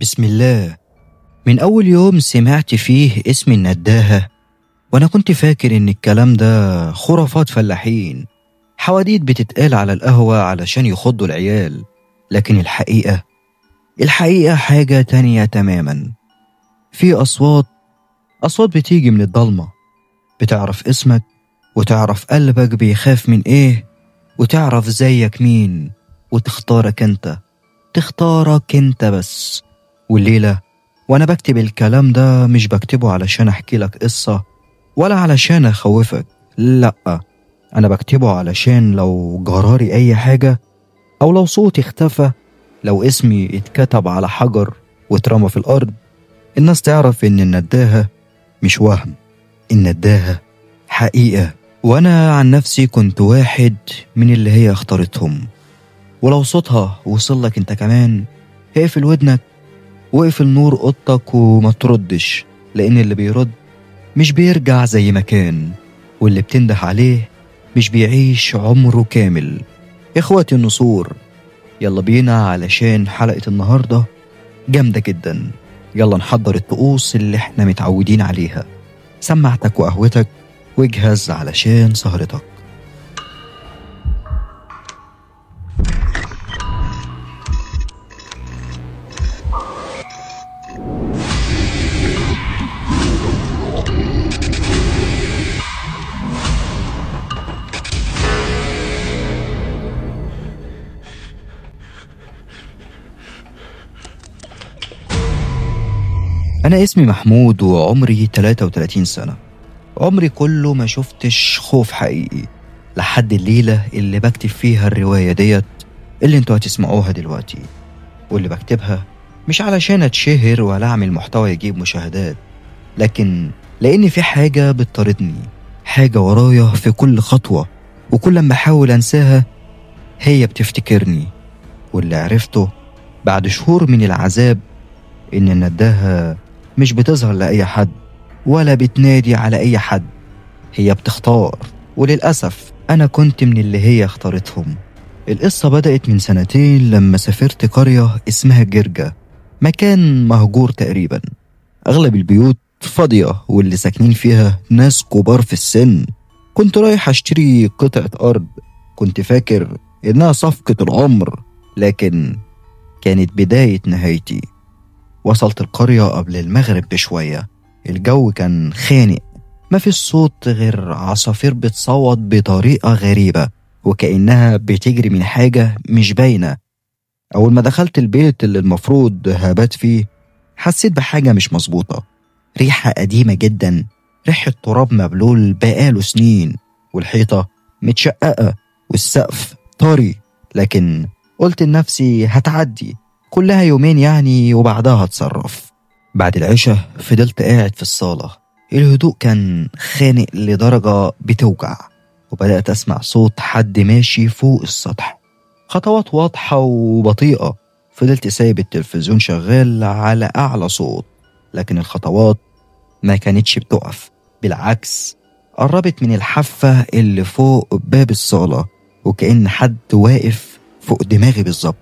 بسم الله. من أول يوم سمعت فيه اسم النداهة وأنا كنت فاكر إن الكلام ده خرافات فلاحين، حواديت بتتقال على القهوة علشان يخضوا العيال. لكن الحقيقة حاجة تانية تماما. في أصوات بتيجي من الضلمة، بتعرف اسمك وتعرف قلبك بيخاف من إيه وتعرف زيك مين تختارك انت بس. والليلة وانا بكتب الكلام ده مش بكتبه علشان احكي لك قصة ولا علشان اخوفك، لأ، انا بكتبه علشان لو جراري اي حاجة او لو صوتي اختفى، لو اسمي اتكتب على حجر واترمى في الارض، الناس تعرف ان النداهة مش وهم، النداهة حقيقة. وانا عن نفسي كنت واحد من اللي هي اختارتهم. ولو صوتها وصل لك انت كمان، اقفل ودنك واقفل نور اوضتك وما تردش، لان اللي بيرد مش بيرجع زي ما كان، واللي بتنده عليه مش بيعيش عمره كامل. اخواتي النسور، يلا بينا علشان حلقة النهاردة جامدة جدا. يلا نحضر الطقوس اللي احنا متعودين عليها، سمعتك وقهوتك واجهز علشان سهرتك. أنا اسمي محمود وعمري 33 سنة. عمري كله ما شفتش خوف حقيقي لحد الليلة اللي بكتب فيها الرواية ديت اللي انتوا هتسمعوها دلوقتي. واللي بكتبها مش علشان اتشهر ولا اعمل محتوى يجيب مشاهدات، لكن لأن في حاجة بتطاردني، حاجة ورايا في كل خطوة، وكل ما احاول انساها هي بتفتكرني. واللي عرفته بعد شهور من العذاب إن النداهة مش بتظهر لأي حد ولا بتنادي على أي حد، هي بتختار. وللأسف أنا كنت من اللي هي اختارتهم. القصة بدأت من 2 لما سافرت قرية اسمها جرجة، مكان مهجور تقريبا، أغلب البيوت فاضية واللي ساكنين فيها ناس كبار في السن. كنت رايح أشتري قطعة أرض، كنت فاكر إنها صفقة العمر، لكن كانت بداية نهايتي. وصلت القرية قبل المغرب بشوية، الجو كان خانق، ما في صوت غير عصافير بتصوت بطريقة غريبة وكأنها بتجري من حاجة مش باينة. أول ما دخلت البيت اللي المفروض هبات فيه حسيت بحاجة مش مظبوطة، ريحة قديمة جدا، ريحة تراب مبلول بقاله سنين، والحيطة متشققة والسقف طري. لكن قلت لنفسي هتعدي، كلها يومين يعني وبعدها هتصرف. بعد العشاء فضلت قاعد في الصالة، الهدوء كان خانق لدرجة بتوجع، وبدأت أسمع صوت حد ماشي فوق السطح، خطوات واضحة وبطيئة. فضلت سايب التلفزيون شغال على أعلى صوت، لكن الخطوات ما كانتش بتقف، بالعكس قربت من الحافة اللي فوق باب الصالة، وكأن حد واقف فوق دماغي بالظبط.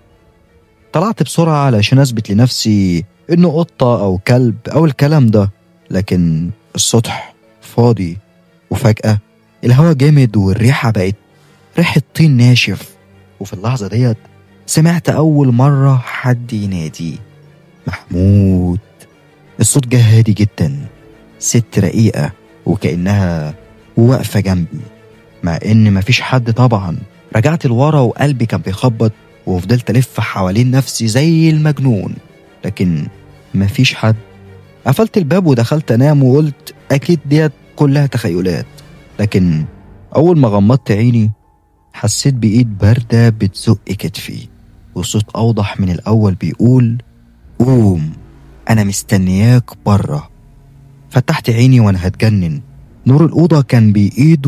طلعت بسرعة علشان أثبت لنفسي إنه قطة أو كلب أو الكلام ده، لكن السطح فاضي. وفجأة الهواء جامد والريحة بقت ريحة طين ناشف، وفي اللحظة ديت سمعت أول مرة حد ينادي محمود. الصوت جه هادي جدا، ست رقيقة وكأنها واقفة جنبي، مع إن مفيش حد طبعا. رجعت لورا وقلبي كان بيخبط، وفضلت ألف حوالين نفسي زي المجنون، لكن مفيش حد. قفلت الباب ودخلت أنام وقلت أكيد ديت كلها تخيلات. لكن أول ما غمضت عيني حسيت بإيد باردة بتزق كتفي، وصوت أوضح من الأول بيقول قوم، أنا مستنياك برا. فتحت عيني وأنا هتجنن، نور الأوضة كان بيقيد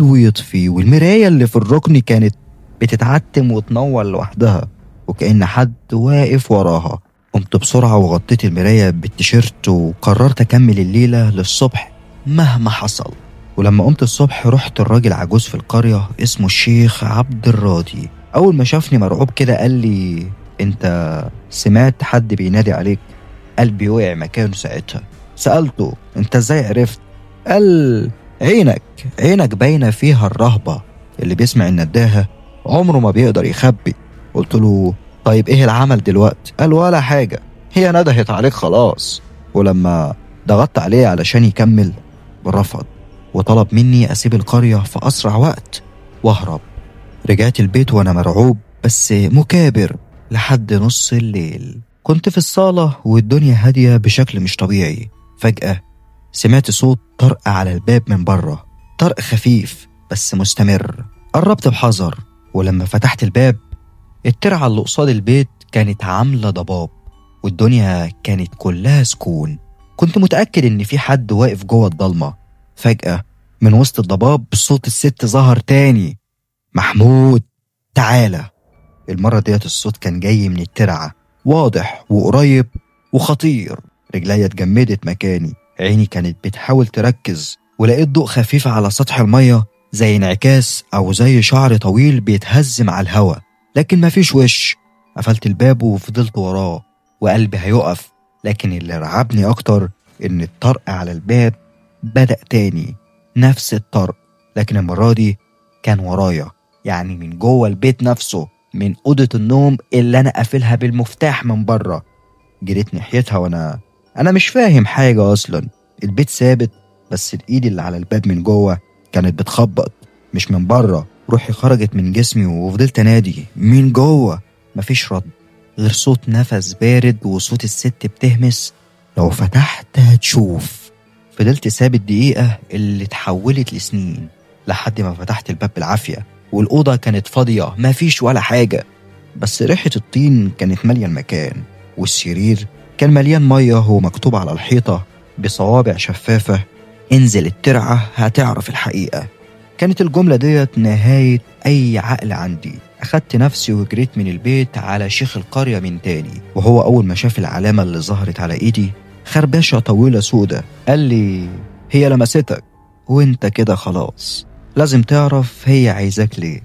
ويطفي، والمراية اللي في الركن كانت بتتعتم وتنور لوحدها وكأن حد واقف وراها. قمت بسرعة وغطيت المراية بالتيشيرت وقررت أكمل الليلة للصبح مهما حصل. ولما قمت الصبح رحت الراجل عجوز في القرية اسمه الشيخ عبد الراضي. أول ما شافني مرعوب كده قال لي انت سمعت حد بينادي عليك؟ قلبي وقع مكانه ساعتها. سألته انت ازاي عرفت؟ قال عينك باينة فيها الرهبة، اللي بيسمع النداهة عمره ما بيقدر يخبي. قلت له طيب ايه العمل دلوقتي؟ قال ولا حاجة، هي ندهت عليك خلاص. ولما ضغطت عليه علشان يكمل رفض، وطلب مني أسيب القرية في أسرع وقت وأهرب. رجعت البيت وأنا مرعوب بس مكابر. لحد نص الليل كنت في الصالة والدنيا هادية بشكل مش طبيعي. فجأة سمعت صوت طرق على الباب من بره، طرق خفيف بس مستمر. قربت بحذر، ولما فتحت الباب الترعة اللي قصاد البيت كانت عاملة ضباب، والدنيا كانت كلها سكون. كنت متأكد إن في حد واقف جوه الضلمة. فجأة من وسط الضباب صوت الست ظهر تاني. محمود تعالى. المرة ديت الصوت كان جاي من الترعة، واضح وقريب وخطير. رجلي اتجمدت مكاني، عيني كانت بتحاول تركز، ولقيت ضوء خفيف على سطح المية زي انعكاس أو زي شعر طويل بيتهز مع الهوا، لكن مفيش وش. قفلت الباب وفضلت وراه وقلبي هيقف، لكن اللي رعبني أكتر إن الطرق على الباب بدأ تاني، نفس الطرق، لكن المرة دي كان ورايا، يعني من جوه البيت نفسه، من أوضة النوم اللي أنا قافلها بالمفتاح من بره. جريت ناحيتها وأنا مش فاهم حاجة أصلا. البيت ثابت، بس الإيد اللي على الباب من جوه كانت بتخبط، مش من بره. روحي خرجت من جسمي وفضلت أنادي من جوه. مفيش رد غير صوت نفس بارد وصوت الست بتهمس لو فتحت هتشوف. فضلت ثابت دقيقة اللي اتحولت لسنين، لحد ما فتحت الباب بالعافية والأوضة كانت فاضية، مفيش ولا حاجة، بس ريحة الطين كانت مالية المكان، والسرير كان مليان مية ومكتوب على الحيطة بصوابع شفافة انزل الترعة هتعرف الحقيقة. كانت الجملة ديت نهاية أي عقل عندي. أخدت نفسي وجريت من البيت على شيخ القرية من تاني، وهو أول ما شاف العلامة اللي ظهرت على إيدي، خرباشة طويلة سودة، قال لي هي لمستك وانت كده خلاص، لازم تعرف هي عايزاك ليه.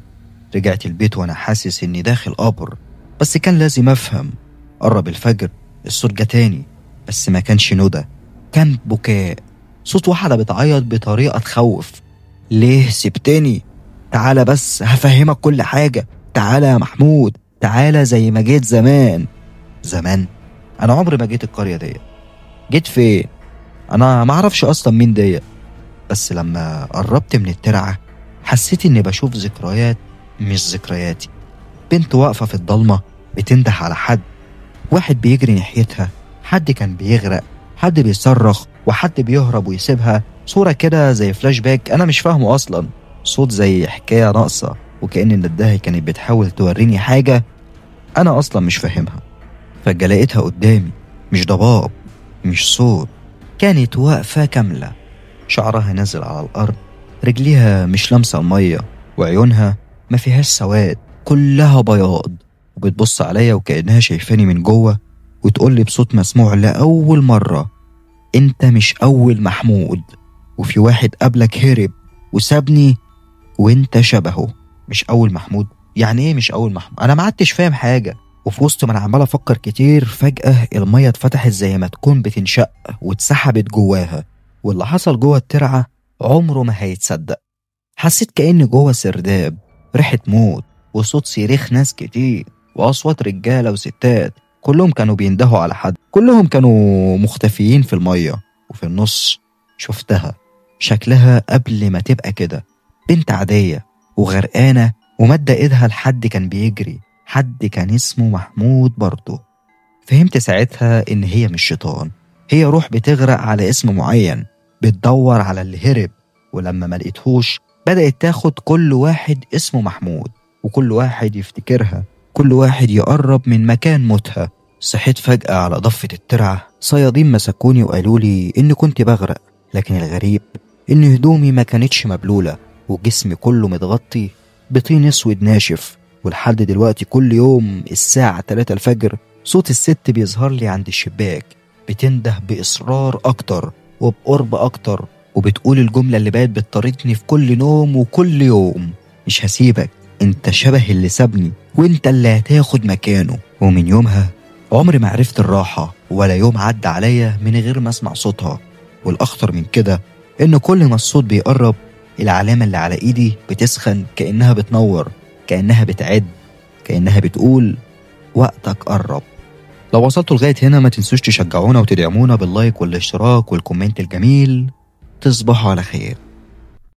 رجعت البيت وأنا حاسس إني داخل قبر، بس كان لازم أفهم. قرب الفجر الصوت جه تاني، بس ما كانش ندى، كان بكاء، صوت واحدة بتعيط بطريقة تخوف. ليه سبتني؟ تعالى بس هفهمك كل حاجة، تعالى يا محمود، تعالى زي ما جيت زمان. زمان؟ أنا عمري ما جيت القرية دي. جيت فين؟ أنا معرفش أصلا مين دي. بس لما قربت من الترعة حسيت إني بشوف ذكريات مش ذكرياتي. بنت واقفة في الضلمة بتنده على حد، واحد بيجري ناحيتها، حد كان بيغرق، حد بيصرخ، وحد بيهرب ويسيبها. صورة كده زي فلاش باك أنا مش فاهمه أصلا، صوت زي حكاية ناقصة، وكأن النداهي كانت بتحاول توريني حاجة أنا أصلا مش فاهمها. فجأة لقيتها قدامي، مش ضباب مش صوت، كانت واقفة كاملة، شعرها نازل على الأرض، رجليها مش لامسة المية، وعيونها ما فيهاش سواد، كلها بياض، وبتبص عليا وكأنها شايفاني من جوه، وتقولي بصوت مسموع لأول مرة انت مش أول محمود، وفي واحد قبلك هرب وسابني وانت شبهه. مش أول محمود؟ يعني ايه مش أول محمود؟ أنا ما عدتش فاهم حاجة. وفي وسط ما أنا عمال أفكر كتير، فجأة المية اتفتحت زي ما تكون بتنشق واتسحبت جواها، واللي حصل جوه الترعة عمره ما هيتصدق. حسيت كأني جوه سرداب، ريحة موت وصوت صريخ ناس كتير وأصوات رجالة وستات، كلهم كانوا بيندهوا على حد، كلهم كانوا مختفيين في المية. وفي النص شفتها، شكلها قبل ما تبقى كده بنت عادية وغرقانة، ومدة ايدها لحد كان بيجري، حد كان اسمه محمود برضه. فهمت ساعتها ان هي مش شيطان، هي روح بتغرق على اسم معين، بتدور على اللي هرب. ولما ما لقيتهوش بدأت تاخد كل واحد اسمه محمود، وكل واحد يفتكرها، كل واحد يقرب من مكان موتها. صحيت فجأة على ضفة الترعة، صيادين مسكوني وقالوا لي إني كنت بغرق، لكن الغريب إن هدومي ما كانتش مبلولة، وجسمي كله متغطي بطين اسود ناشف. ولحد دلوقتي كل يوم الساعة 3 الفجر صوت الست بيظهر لي عند الشباك، بتنده بإصرار أكتر وبقرب أكتر، وبتقول الجملة اللي بقت بتطاردني في كل نوم وكل يوم: مش هسيبك، انت شبه اللي سابني وانت اللي هتاخد مكانه. ومن يومها عمري ما عرفت الراحة ولا يوم عدى عليا من غير ما اسمع صوتها. والأخطر من كده إن كل ما الصوت بيقرب العلامة اللي على إيدي بتسخن، كأنها بتنور، كأنها بتعد، كأنها بتقول وقتك قرب. لو وصلتوا لغاية هنا ما تنسوش تشجعونا وتدعمونا باللايك والاشتراك والكومنت الجميل. تصبحوا على خير.